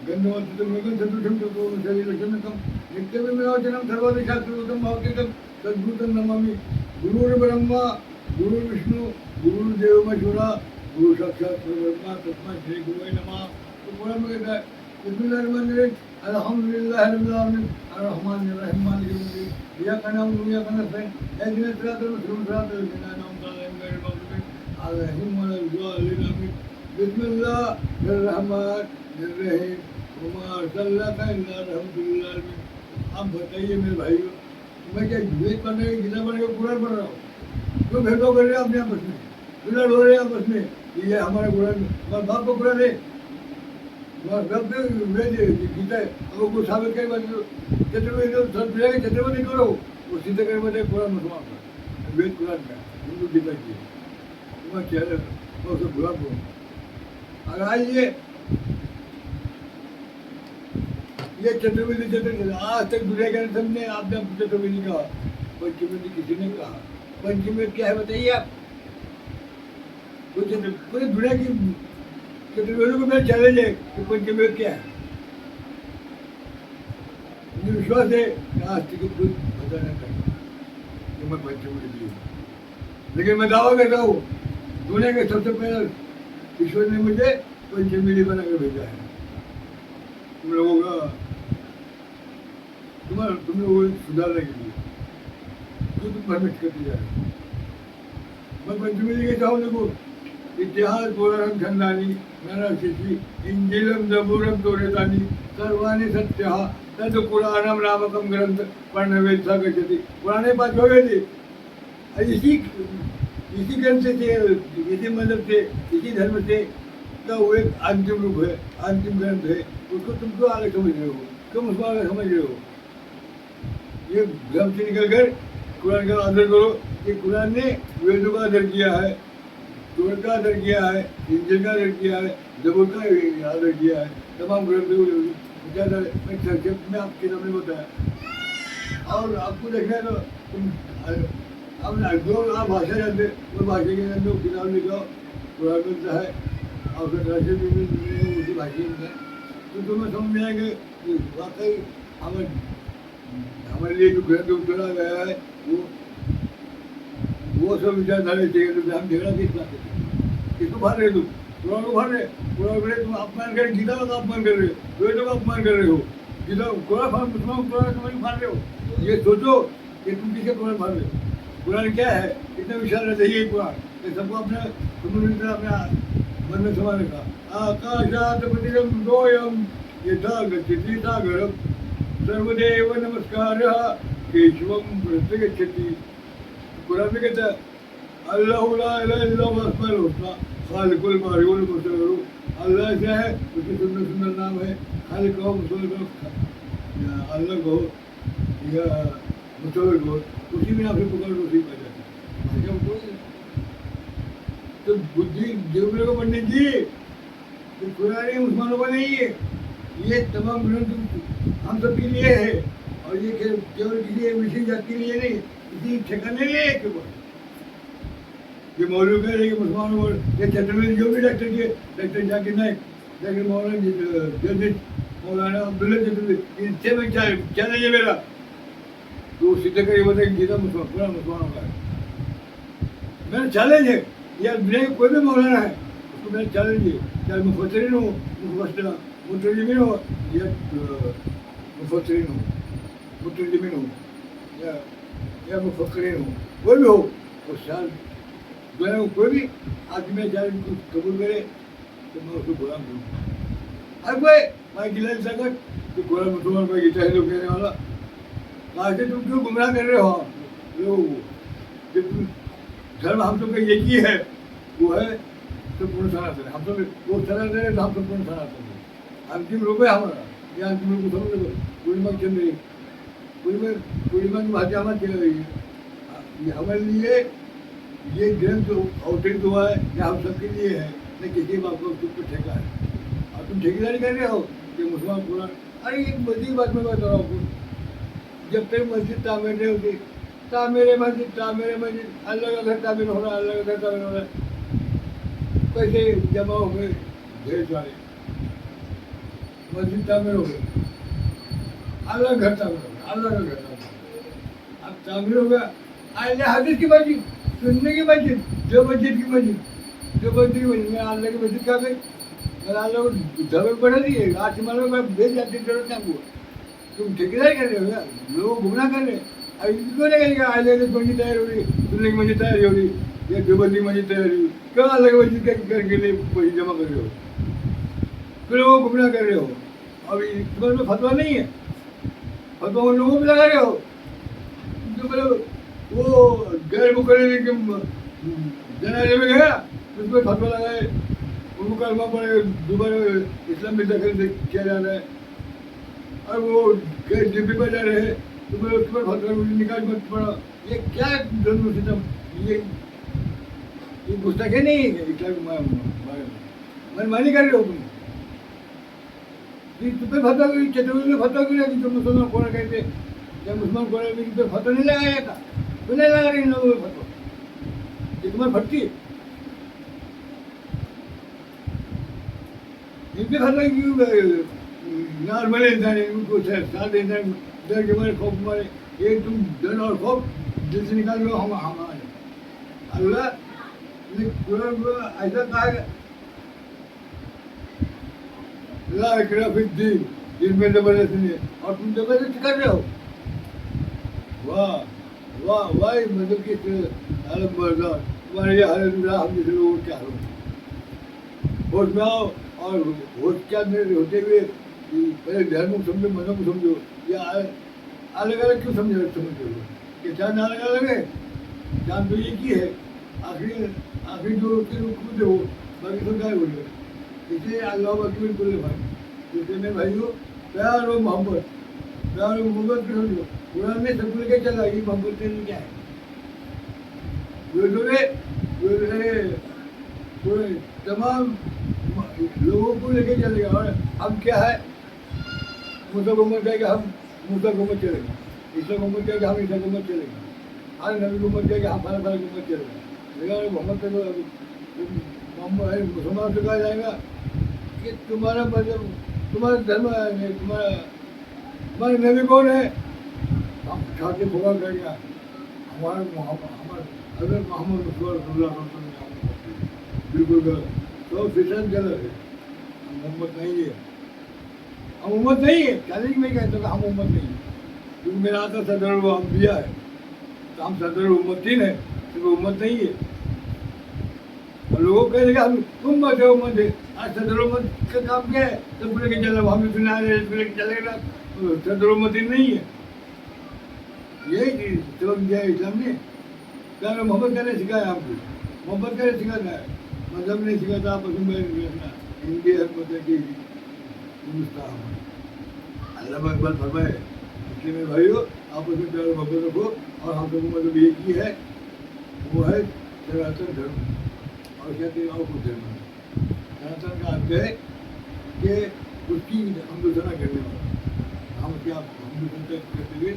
Speaker 2: गंधवत्तम मेघं सदृशं ततो शरीरशनकं नित्यविमोचनं सर्वदिशास्त्रगतं भवतीतं सद्गुरुतं नमामि। गुरुर्ब्रह्मा गुरुर्विष्णु गुरुर्देव महेश्वरा गुरु साक्षात् परब्रह्म तस्मै श्री गुरुवे नमः। तो पूरा में कहता है बिस्मिल्लाहिर्रहमानिर्रहीम अल्हम्दुलिल्लाहि रब्बिल आलमीन अर्रहमानिर रहीम मालिकिल यौमिद्दीन इय्याका नअबुदु व इय्याका नस्तईन इहदिनास सिरातल मुस्तक़ीम सिरातल लज़ीना अन'अमता अलैहिम गैरिल मग़्दूबि अलैहिम वलद्दालिन आमीन। बिस्मिल्लाहिर्रहमानिर्रहीम वमा अर्सलनाका इल्ला रहमतुल लिल आलमीन। आप बताइए मेरे भाइयों, मैं क्या वेद पढ़ रहे गीता पढ़ रहे कुरान पढ़ रहा हूँ, क्यों भेदभाव कर रहे हैं अपने आपस में, लड़ हो रहे हैं आपस में। ये हमारा कुरान हमारे बाप को कुरान है, वेद गीता है, अगर कुछ साबित करे चतुर्वेदी करो वो सिद्ध करे बता कुरान मुसलमान का वेद कुरान का हिंदू गीता की तुम्हारा चेहरा तो सब बुरा बोलो। अगर आइए ये चतुर्वेदी आज तक दुनिया के सबने आपने चतुर्वेदी कहा, पंचवेदी किसी ने कहा। पंचवेद क्या है बताइए आप, पूरी दुनिया की चतुर्वेदियों को मेरा चैलेंज है कि पंचवेद क्या है। मुझे विश्वास है कि आज तक कुछ पता नहीं चाहिए कि मैं पंचवेद हूँ, लेकिन मैं दावा करता हूँ दुनिया के सबसे पहले ईश्वर ने मुझे पंचवेदी बनाकर भेजा है। तुम लोगों का तुम लोगों को सुधारने के लिए जो तुम भ्रमित करते जा रहे हो। मैं पंचवेदी कहता हूँ देखो, इतिहास पुराणं छंदानि नरशिशि इंजिलं जबूरं तोरेतानि सर्वाणि सत्यः तद् पुराणं नामकं ग्रंथ पढ़नवेद सा गच्छति। पुराने पांचों वेद इसी ग्रंथ से, इसी मजहब से, इसी धर्म से का वो एक अंतिम रूप है, अंतिम ग्रंथ है। उसको तुम क्यों अलग समझ रहे हो, क्यों उसको अलग समझ रहे हो। ये ग्रंथ से निकल कर कुरान का आदर करो कि कुरान ने वेदों का आदर किया है, तौरात का आदर किया है, इंजील का आदर किया है, ज़बूर का आदर किया है, तमाम ग्रंथों मैं संक्षेप में आपके सामने बताया। और आपको देखना है तो तुम अब जो आप भाषा जानते वो भाषा के अंदर किताब लिखो, कुरान मिलता है और फिर राशि भी उसी भाषा में है, तो तुम्हें समझ में आएगा कि वाकई हमारे लिए जो ग्रंथ उतरा गया है वो सब विचारधारा चाहिए। तो हम झगड़ा किस बात है, किसको भार रहे तुम, कुरान को भार रहे, कुरान को तुम अपमान कर, गीता का अपमान कर रहे हो, वेदों का अपमान कर रहे हो, गीता कुरान कुरान समझ भार रहे हो। ये सोचो कि तुम किसे कुरान भार रहे हो। कुरान क्या है, इतना विशाल रहता है कुरान, ये सबको अपने मन में समा रखा। आकाशात पतितं दोयं यथा गच्छति सागरं सर्वदेव नमस्कारः केशवं प्रतिगच्छति। कुरान में कहता है अल्लाहु ला इलाहा इल्ला हुवल अस्माउल हुस्ना खालिकुल बारिउल मुसव्विर। अल्लाह क्या है, उसके सुंदर सुंदर नाम है, खालिक कहो, मुसव्विर कहो, अल्लाह कहो या मुसव्विर कहो, उसी में आपसे पुकार उसी में जाता है। तो बुद्धि देवलों को पंडित जी, तो पुराने मुसलमानों को नहीं है, ये तमाम ग्रंथ हम सब के लिए है, और ये केवल किसी एक विशेष जाति के लिए नहीं, किसी ठिकाने लिए है केवल। ये मौलवी कह रहे कि मुसलमानों को ये छत्रपति जो भी डॉक्टर जाकिर नाइक, डॉक्टर मौलाना जजित मौलाना अब्दुल्ला चतुर्वेदी, इनसे में चैलेंज है मेरा, तो सिद्ध करिए बताए कि गीता मुसलमान पूरा मुसलमानों का है। मेरा चैलेंज है, यार दुनिया का कोई भी मौलाना है उसको मेरा चैलेंज है, चाहे मुफस्सिरीन हो, मुतरजमिन हो, या मुफस्सिरीन हो, मुतरजमिन हो, या मुफक्किरीन हो, कोई भी हो, वो शायद दुनिया को कोई भी आदमी मेरा चैलेंज को कबूल करे तो मैं उसको गुलाम करूँ। हर कोई मैं गिला सकत तो गुलाम मुसलमान को गीता है लोग कहने वाला, कहा से तुम क्यों गुमराह कर रहे हो लोगों को, जब तुम धर्म हम सबका एक ही है, वो है तो पूर्ण सनातन है, हम सब वो सनातन है तो हम सब पूर्ण सनातन है। अंतिम रूप है हमारा, ये अंतिम रूप समझ लो, पूर्णिमा चल रही, पूर्णिमा की भाषा हमारे हमारे लिए ये ग्रंथ अवतरित हुआ है, या हम सबके लिए है, न किसी बात को तुम पर ठेका है, और तुम ठेकेदारी कर रहे हो कि मुसलमान पूरा। अरे एक बड़ी बात मैं बता रहा हूँ, जब तक मस्जिद तामीर नहीं होती, तामीर मस्जिद अल्लाह का घर तामीर हो रहा है, अल्लाह का घर तामीर हो रहा है, पैसे जमा हो गए ढेर सारे, मस्जिद तामीर हो गए, अल्लाह घर तामीर हो गया, अल्लाह का घर तामीर, अब तामीर हो गया, अल्लाह हदीस की मस्जिद, सुनने की मस्जिद, जो मस्जिद की मस्जिद, जो मस्जिद की मस्जिद, मैं अल्लाह की मस्जिद कहाँ गई, मैंने अल्लाह को धर्म बढ़ा दिए, आज मानो मैं भेज जाती जरूरत नहीं हुआ, तुम ठेकेदारी कर रहे हो यार, लोग गुमराह कर रहे हैं। अब क्यों नहीं करेगा, अल्लाह की मस्जिद तैयार हो रही, सुनने की मस्जिद तैयारी हो रही, या देवबंदी मस्जिद तैयारी हो, क्यों अल्लाह की मस्जिद करके लिए पैसे जमा कर रहे हो, फिर लोगों को गुमराह कर रहे हो। अब तुम्हारे में फतवा नहीं है, फतवा उन लोगों को लगा रहे हो जो मतलब वो गैर मुकर्रर के जनाजे में गया, उसमें फतवा लगाए, उनको कलमा पड़े, दोबारा इस्लाम में दखल किया जा रहा है, और वो गैर डिब्बे पर जा रहे हैं, तो मैं उसके पर फतवा निकाल मत पड़ा, ये क्या धर्म सिस्टम, ये गुस्ताखी नहीं है इस्लाम मनमानी कर रहे हो तुम। तुम्हें फतवा चतुर्वेदी में फतवा क्यों लगी, तुम मुसलमान कौन कहते, जब मुसलमान कौन पे फतवा नहीं लगाया था, तो नहीं लगा रही इन लोगों में फतवा, ये तुम्हारी भट्टी इनके फतवा क्यों नॉर्मल इंसान है, उनको साथ इंसान डर के मारे खौफ मारे, ये तुम डर और खौफ दिल से निकाल लो, हम हमारे अल्लाह ने कुरान ऐसा कहा है, ला इकराह फिद्दीन, जिसमें जबरदस्ती नहीं है, और तुम जबरदस्ती कर रहे हो। वाह वाह वाह, मतलब कि आलम बरदार तुम्हारे ये हालत में हम जैसे लोगों क्या हाल, होश में आओ, और होश क्या होते हुए पहले धर्म को समझो, मजहब को समझो, या अलग अलग क्यों समझते हो कि चांद अलग अलग है, चांद तो एक ही है, आखिरी जो खुद हो, बाकी सब गायब हो गए, इसलिए अल्लाह अकबर बोले भाई, इसलिए मेरे भाइयों प्यार और मोहब्बत, प्यार और मोहब्बत की समझो, कुरान में सब लेके चला, ये मोहब्बत तेरे क्या है, पूरे तमाम लोगों को लेके चलेगा, और हम क्या है, मूसा को मत जाएगा, हम मूसा को मत चलेगा, ईसा को मत जाएगा, हम ईसा को मत चलेगा, हर नबी को मत जाएगा, हम फला को मत चलेगा, लेकिन मोहम्मद मोहम्मद मुसलमान से कहा जाएगा कि तुम्हारा मतलब तुम्हारा धर्म है, तुम्हारा नबी कौन है, हम छाती फुका करेगा, हमारा अगर मोहम्मद बिल्कुल गलत, 100% गलत है, हम उम्मत नहीं है, हम उम्मत नहीं है, चैलेंज में कहते हैं हम उम्मत नहीं है, क्योंकि मेरा आता सदर वो अम्बिया है, तो हम सदर उम्मतीन है, तो उम्मत नहीं है, और लोगों कहेंगे हम उम्मत है, आज सदर उम्मत का काम क्या है, सब लेके चल रहा, हम सुना रहे लेके चलेगा, सदर उम्मतीन नहीं है, यही सबक दिया है इस्लाम ने, क्या मोहब्बत करने सिखाया हमको, मोहब्बत करने सिखाता है, मजहब नहीं सिखाता, आपस में रहना, हिंदी है मतलब कि हिंदुस्तान, अल्लाह अकबर फरमाए, इसलिए मेरे भाइयों आपस में प्यार मोहब्बत रखो, और हम लोगों मतलब एक ही है, वो है सनातन धर्म, और कहते और कुछ धर्म नहीं। सनातन का अर्थ है कि उसकी हम दूसरा करने वाला, हम क्या हम दूसरे करते हुए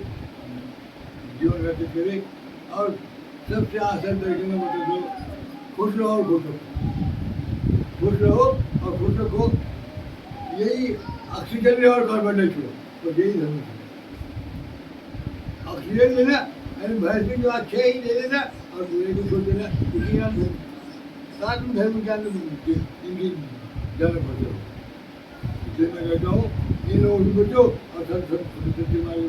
Speaker 2: जीवन व्यतीत करें और सबसे आसान तरीके में मतलब दो, खुश रहो और खुश रहो, खुश रहो और खुश रखो, यही ऑक्सीजन ले और कार्बन डाइऑक्साइड, तो यही धर्म है। ऑक्सीजन लेना यानी भैंस में जो अच्छे ही ले लेना और दूसरे को छोड़ देना, इसी नाम धर्म। साथ में धर्म के अंदर इनकी जन्म फंसे हो, इसलिए मैं कहता हूँ इन लोगों से बचो और सत्य मार्ग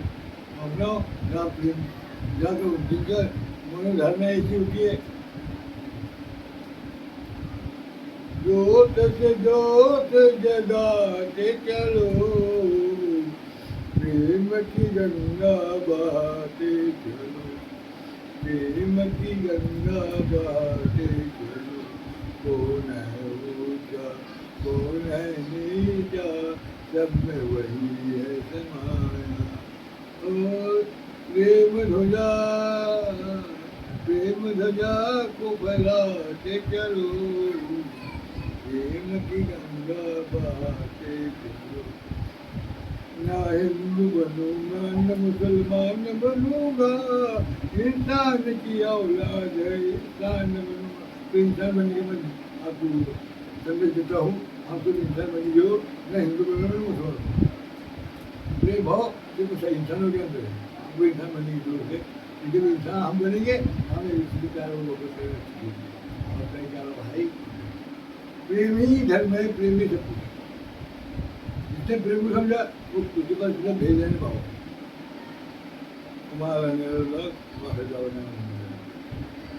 Speaker 2: अपनाओ, जहाँ प्रेम जहाँ तो जिनका मनोधारणा ऐसी होती है, जोत से जोत जगाते चलो, प्रेम की गंगा बहाते चलो, प्रेम की गंगा बहाते चलो, कौन है ऊंचा कौन है नीचा, सब में वही है समाया। और प्रेम ध्वजा को फैलाते चलो, प्रेम की गंगा बहाते चलो। ना हिंदू बनूंगा न मुसलमान बनूंगा, इंसान की औलाद है इंसान बनूंगा। तो इंसान बनने के बाद आपको संदेश देता हूँ, आपको इंसान बनी हो, न हिंदू बनो न मुसलमान। प्रेम भाव देखो सही इंसानों के अंदर है, आपको इंसान बनने की जरूरत है। जब इंसान हम बनेंगे हमें इसके प्यारों को और कई प्यारों भाई, प्रेम ही धर्म है, प्रेम ही सब कुछ। जिसने प्रेम को समझा वो उसके पास भेज देने पाओ। तुम्हारा